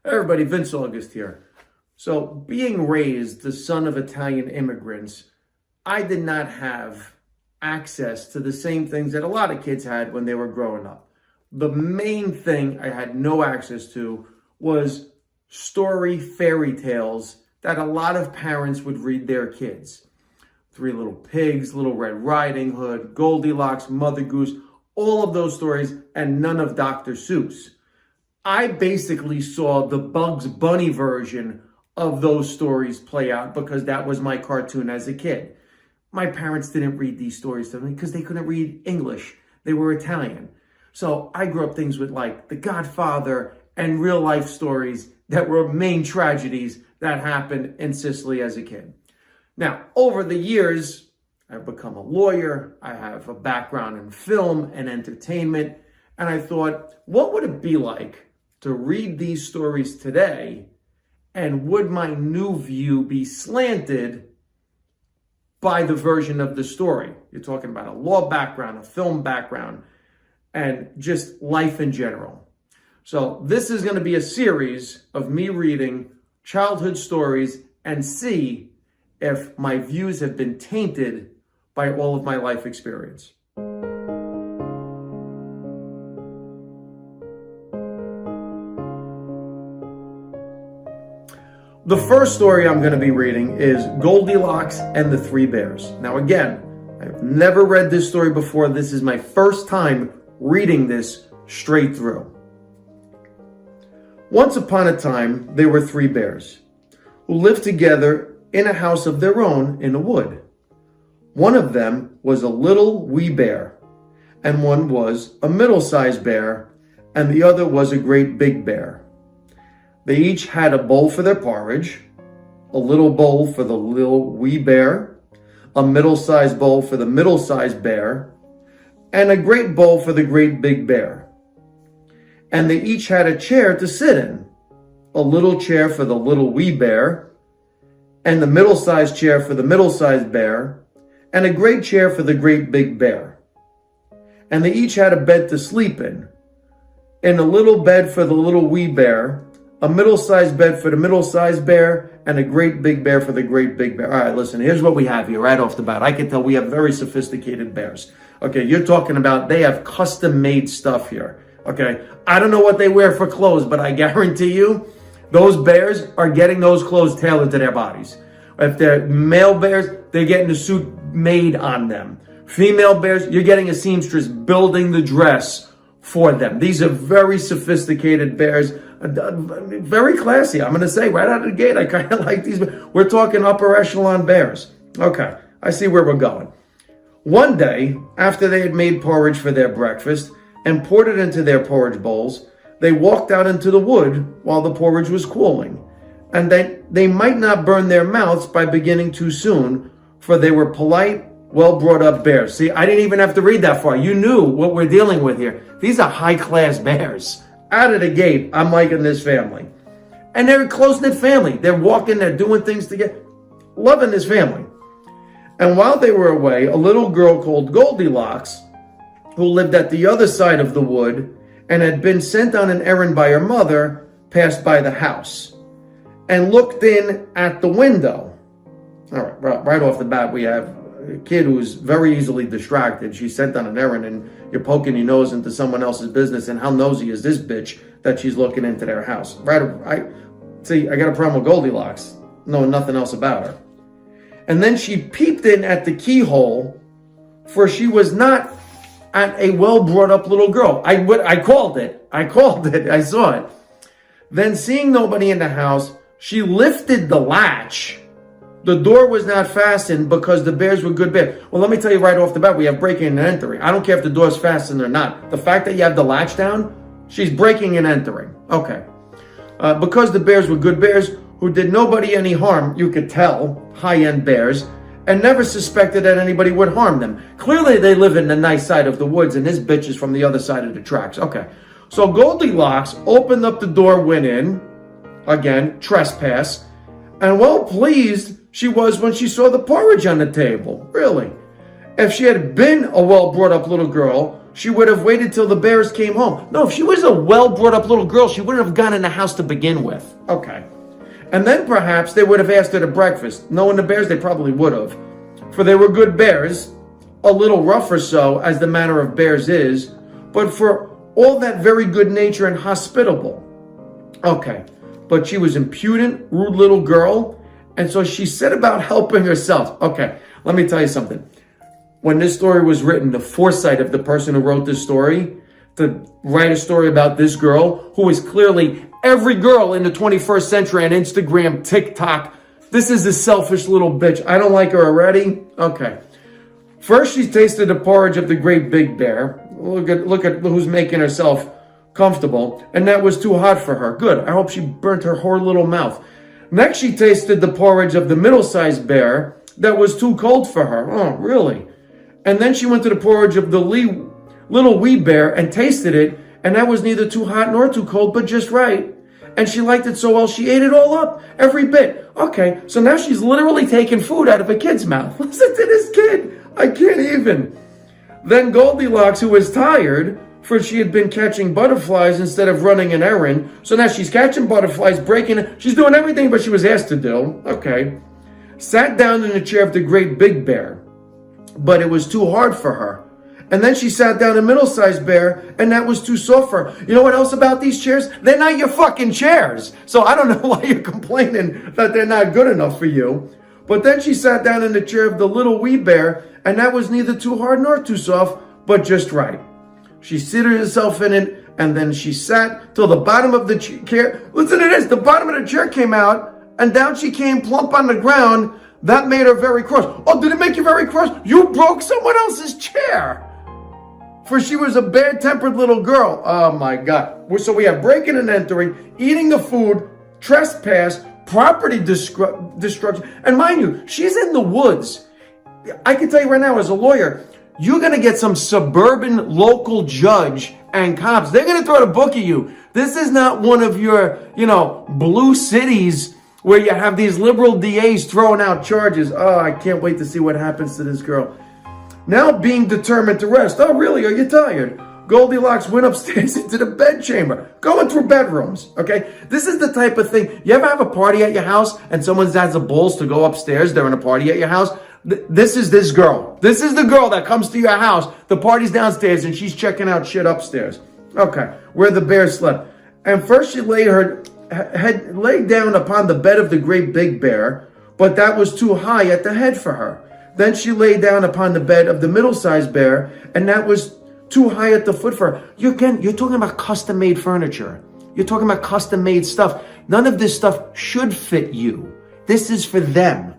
Hey everybody, Vince August here. So, being raised the son of Italian immigrants, I did not have access to the same things that a lot of kids had when they were growing up. The main thing I had no access to was fairy tales that a lot of parents would read their kids. Three Little Pigs, Little Red Riding Hood, Goldilocks, Mother Goose, all of those stories, and none of Dr. Seuss. I basically saw the Bugs Bunny version of those stories play out because that was my cartoon as a kid. My parents didn't read these stories to me because they couldn't read English. They were Italian. So I grew up things with like The Godfather and real life stories that were main tragedies that happened in Sicily as a kid. Now, over the years, I've become a lawyer. I have a background in film and entertainment. And I thought, what would it be like to read these stories today, and would my new view be slanted by the version of the story? You're talking about a law background, a film background, and just life in general. So this is going to be a series of me reading childhood stories and see if my views have been tainted by all of my life experience. The first story I'm going to be reading is Goldilocks and the Three Bears. Now again, I've never read this story before. This is my first time reading this straight through. Once upon a time, there were three bears who lived together in a house of their own in a wood. One of them was a little wee bear, and one was a middle-sized bear, and the other was a great big bear. They each had a bowl for their porridge, a little bowl for the little wee bear, a middle-sized bowl for the middle-sized bear, and a great bowl for the great big bear. And they each had a chair to sit in, a little chair for the little wee bear, and the middle-sized chair for the middle-sized bear, and a great chair for the great big bear. And they each had a bed to sleep in a little bed for the little wee bear, a middle-sized bed for the middle-sized bear, and a great big bear for the great big bear. All right, listen, here's what we have here right off the bat. I can tell we have very sophisticated bears. Okay, you're talking about they have custom-made stuff here. Okay, I don't know what they wear for clothes, but I guarantee you, those bears are getting those clothes tailored to their bodies. If they're male bears, they're getting a suit made on them. Female bears, you're getting a seamstress building the dress for them. These are very sophisticated bears. Very classy, I'm going to say, right out of the gate. I kind of like these. We're talking upper echelon bears. Okay, I see where we're going. One day, after they had made porridge for their breakfast and poured it into their porridge bowls, they walked out into the wood while the porridge was cooling. And they might not burn their mouths by beginning too soon, for they were polite, well-brought-up bears. See, I didn't even have to read that far. You knew what we're dealing with here. These are high-class bears. Out of the gate, I'm liking this family. And they're a close-knit family. They're walking, they're doing things together. Loving this family. And while they were away, a little girl called Goldilocks, who lived at the other side of the wood and had been sent on an errand by her mother, passed by the house and looked in at the window. All right off the bat, we have a kid who's very easily distracted. She's sent on an errand and you're poking your nose into someone else's business, and how nosy is this bitch that she's looking into their house? I got a problem with Goldilocks, knowing nothing else about her. And then she peeped in at the keyhole, for she was not at a well-brought-up little girl. I called it. I saw it. Then seeing nobody in the house, she lifted the latch. The door was not fastened because the bears were good bears. Well, let me tell you right off the bat, we have breaking and entering. I don't care if the door's fastened or not. The fact that you have the latch down, she's breaking and entering. Okay. Because the bears were good bears who did nobody any harm, you could tell, high-end bears, and never suspected that anybody would harm them. Clearly, they live in the nice side of the woods, and this bitch is from the other side of the tracks. Okay. So Goldilocks opened up the door, went in, again, trespass, and well pleased she was when she saw the porridge on the table. Really. If she had been a well-brought-up little girl, she would have waited till the bears came home. No, if she was a well-brought-up little girl, she wouldn't have gone in the house to begin with. Okay. And then perhaps they would have asked her to breakfast. Knowing the bears, they probably would have. For they were good bears, a little rough or so, as the manner of bears is, but for all that very good nature and hospitable. Okay. But she was impudent, rude little girl, and so she set about helping herself. Okay, let me tell you something. When this story was written, the foresight of the person who wrote this story to write a story about this girl, who is clearly every girl in the 21st century on Instagram, TikTok. This is a selfish little bitch. I don't like her already. Okay. First, she tasted the porridge of the great big bear. Look at who's making herself comfortable. And that was too hot for her. Good. I hope she burnt her whole little mouth. Next, she tasted the porridge of the middle-sized bear. That was too cold for her. Oh, really? And then she went to the porridge of the little wee bear and tasted it, and that was neither too hot nor too cold, but just right. And she liked it so well, she ate it all up, every bit. Okay, so now she's literally taking food out of a kid's mouth. Listen to this kid. I can't even. Then Goldilocks, who was tired, for she had been catching butterflies instead of running an errand. So now she's catching butterflies, breaking it. She's doing everything but she was asked to do. Okay. Sat down in the chair of the great big bear, but it was too hard for her. And then she sat down in middle-sized bear, and that was too soft for her. You know what else about these chairs? They're not your fucking chairs. So I don't know why you're complaining that they're not good enough for you. But then she sat down in the chair of the little wee bear, and that was neither too hard nor too soft, but just right. She seated herself in it, and then she sat till the bottom of the chair. Listen to this. The bottom of the chair came out, and down she came plump on the ground. That made her very cross. Oh, did it make you very cross? You broke someone else's chair. For she was a bad-tempered little girl. Oh, my God. So we have breaking and entering, eating the food, trespass, property destruction. And mind you, she's in the woods. I can tell you right now, as a lawyer, you're going to get some suburban local judge and cops. They're going to throw the book at you. This is not one of your, blue cities where you have these liberal DAs throwing out charges. Oh, I can't wait to see what happens to this girl. Now being determined to rest. Oh, really? Are you tired? Goldilocks went upstairs into the bedchamber, going through bedrooms, okay? This is the type of thing. You ever have a party at your house and someone has the balls to go upstairs during a party at your house? This is this girl. This is the girl that comes to your house. The party's downstairs and she's checking out shit upstairs. Okay, where the bear slept. And first she laid her head laid down upon the bed of the great big bear, but that was too high at the head for her. Then she lay down upon the bed of the middle-sized bear, and that was too high at the foot for her. You're talking about custom-made furniture. You're talking about custom-made stuff. None of this stuff should fit you. This is for them.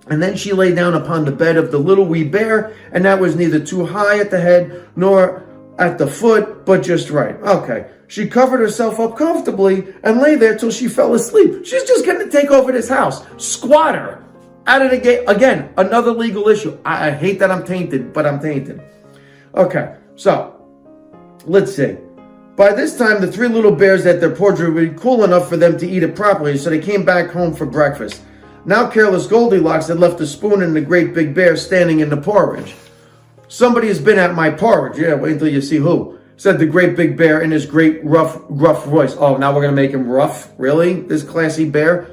And then she lay down upon the bed of the little wee bear, and that was neither too high at the head nor at the foot, but just right. Okay. She covered herself up comfortably and lay there till she fell asleep. She's just going to take over this house. Squatter. Out of the gate. Again, another legal issue. I hate that I'm tainted, but I'm tainted. Okay, so let's see. By this time, the three little bears at their porridge would be cool enough for them to eat it properly, so they came back home for breakfast. Now careless Goldilocks had left the spoon and the great big bear standing in the porridge. Somebody has been at my porridge. Yeah, wait until you see who, said the great big bear in his great gruff voice. Oh, now we're going to make him rough? Really? This classy bear?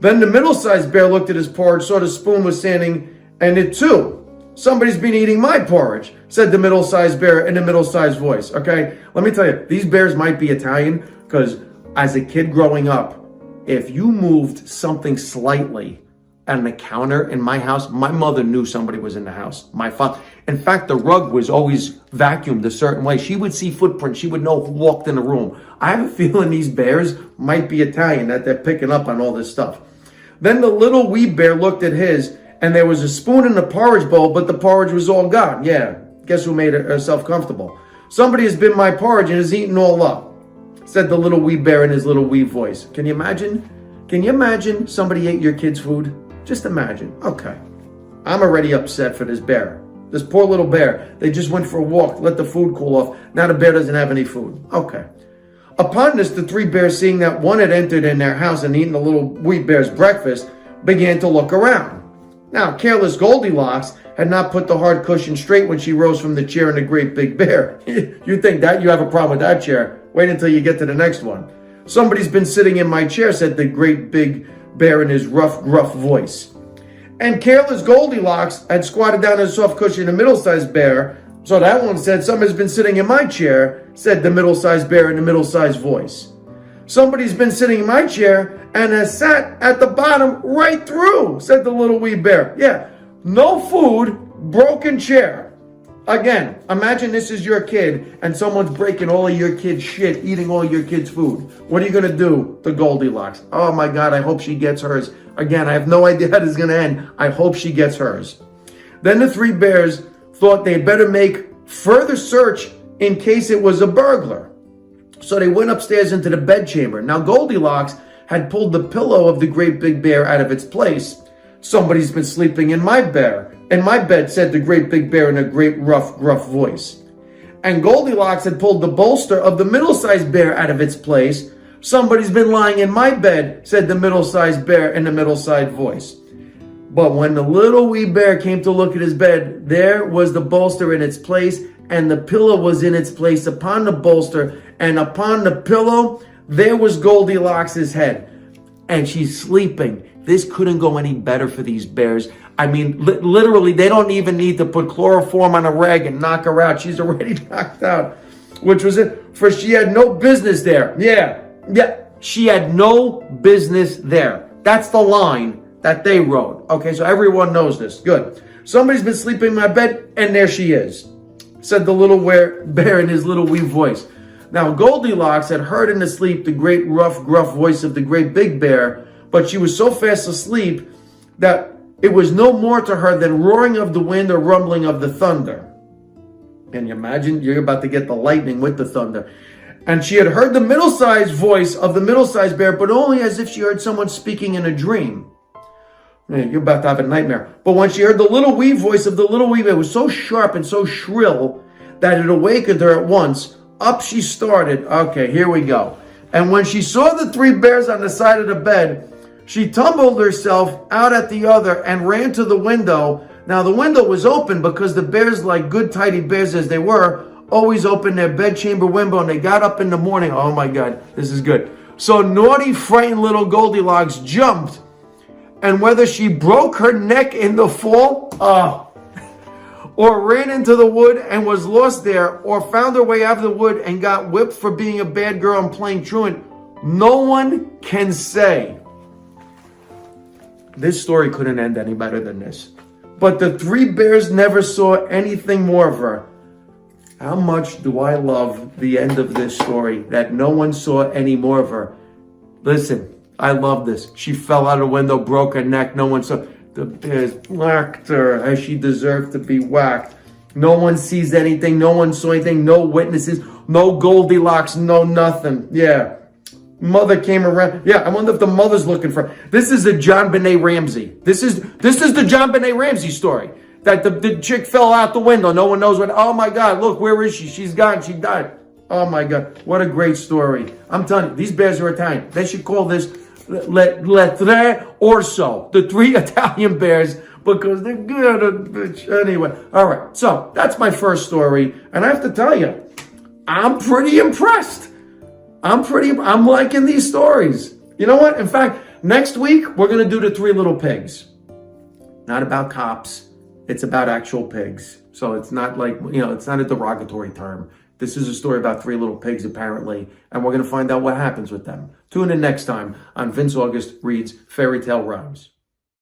Then the middle-sized bear looked at his porridge, saw the spoon was standing, and it too. Somebody's been eating my porridge, said the middle-sized bear in a middle-sized voice. Okay, let me tell you, these bears might be Italian, because as a kid growing up, if you moved something slightly on the counter in my house, my mother knew somebody was in the house. My father. In fact, the rug was always vacuumed a certain way. She would see footprints. She would know who walked in the room. I have a feeling these bears might be Italian, that they're picking up on all this stuff. Then the little wee bear looked at his, and there was a spoon in the porridge bowl, but the porridge was all gone. Yeah, guess who made herself comfortable? Somebody has been my porridge and has eaten all up, said the little wee bear in his little wee voice. Can you imagine? Can you imagine somebody ate your kid's food? Just imagine. Okay. I'm already upset for this bear. This poor little bear. They just went for a walk, let the food cool off. Now the bear doesn't have any food. Okay. Upon this, the three bears, seeing that one had entered in their house and eaten the little wee bear's breakfast, began to look around. Now, careless Goldilocks had not put the hard cushion straight when she rose from the chair in the great big bear. You think that you have a problem with that chair? Wait until you get to the next one. Somebody's been sitting in my chair, said the great big bear in his rough, gruff voice. And careless Goldilocks had squatted down on a soft cushion, a middle-sized bear. So that one said, somebody's been sitting in my chair, said the middle-sized bear in a middle-sized voice. Somebody's been sitting in my chair and has sat at the bottom right through, said the little wee bear. Yeah, no food, broken chair. Again, imagine this is your kid and someone's breaking all of your kid's shit, eating all your kid's food. What are you going to do to Goldilocks? Oh my God, I hope she gets hers. Again, I have no idea how this is going to end. I hope she gets hers. Then the three bears thought they'd better make further search in case it was a burglar. So they went upstairs into the bedchamber. Now Goldilocks had pulled the pillow of the great big bear out of its place. Somebody's been sleeping in my bed, said the great big bear in a great rough, gruff voice. And Goldilocks had pulled the bolster of the middle-sized bear out of its place. Somebody's been lying in my bed, said the middle-sized bear in a middle-sized voice. But when the little wee bear came to look at his bed, there was the bolster in its place, and the pillow was in its place upon the bolster, and upon the pillow, there was Goldilocks' head. And she's sleeping. This couldn't go any better for these bears. I mean, literally, they don't even need to put chloroform on a rag and knock her out. She's already knocked out, which was it. For she had no business there. Yeah, she had no business there. That's the line that they wrote. Okay, so everyone knows this. Good. Somebody's been sleeping in my bed, and there she is, said the little bear in his little wee voice. Now, Goldilocks had heard in the sleep the great rough, gruff voice of the great big bear, but she was so fast asleep that it was no more to her than roaring of the wind or rumbling of the thunder. Can you imagine? You're about to get the lightning with the thunder. And she had heard the middle-sized voice of the middle-sized bear, but only as if she heard someone speaking in a dream. You're about to have a nightmare. But when she heard the little wee voice of the little wee bear, it was so sharp and so shrill that it awakened her at once. Up she started. Okay, here we go. And when she saw the three bears on the side of the bed, she tumbled herself out at the other and ran to the window. Now, the window was open because the bears, like good, tidy bears as they were, always open their bedchamber window, and they got up in the morning. Oh, my God, this is good. So naughty, frightened little Goldilocks jumped, and whether she broke her neck in the fall, or ran into the wood and was lost there, or found her way out of the wood and got whipped for being a bad girl and playing truant, no one can say. This story couldn't end any better than this. But the three bears never saw anything more of her. How much do I love the end of this story, that no one saw any more of her. Listen, I love this. She fell out of the window, broke her neck. No one saw. The bears whacked her as she deserved to be whacked. No one sees anything. No one saw anything. No witnesses. No Goldilocks. No nothing. Yeah. Mother came around. Yeah, I wonder if the mother's looking for. This is a John Benet Ramsey. This is the John Benet Ramsey story. That the chick fell out the window. No one knows what. Oh my God! Look, where is she? She's gone. She died. Oh my God! What a great story. I'm telling you, these bears are Italian. They should call this Le Tre Orso, the three Italian bears, because they're good. Anyway, all right. So that's my first story, and I have to tell you, I'm pretty impressed. I'm liking these stories. You know what? In fact, next week, we're going to do the Three Little Pigs. Not about cops. It's about actual pigs. So it's not like, it's not a derogatory term. This is a story about three little pigs, apparently, and we're going to find out what happens with them. Tune in next time on Vince August Reads Fairy Tale Rhymes.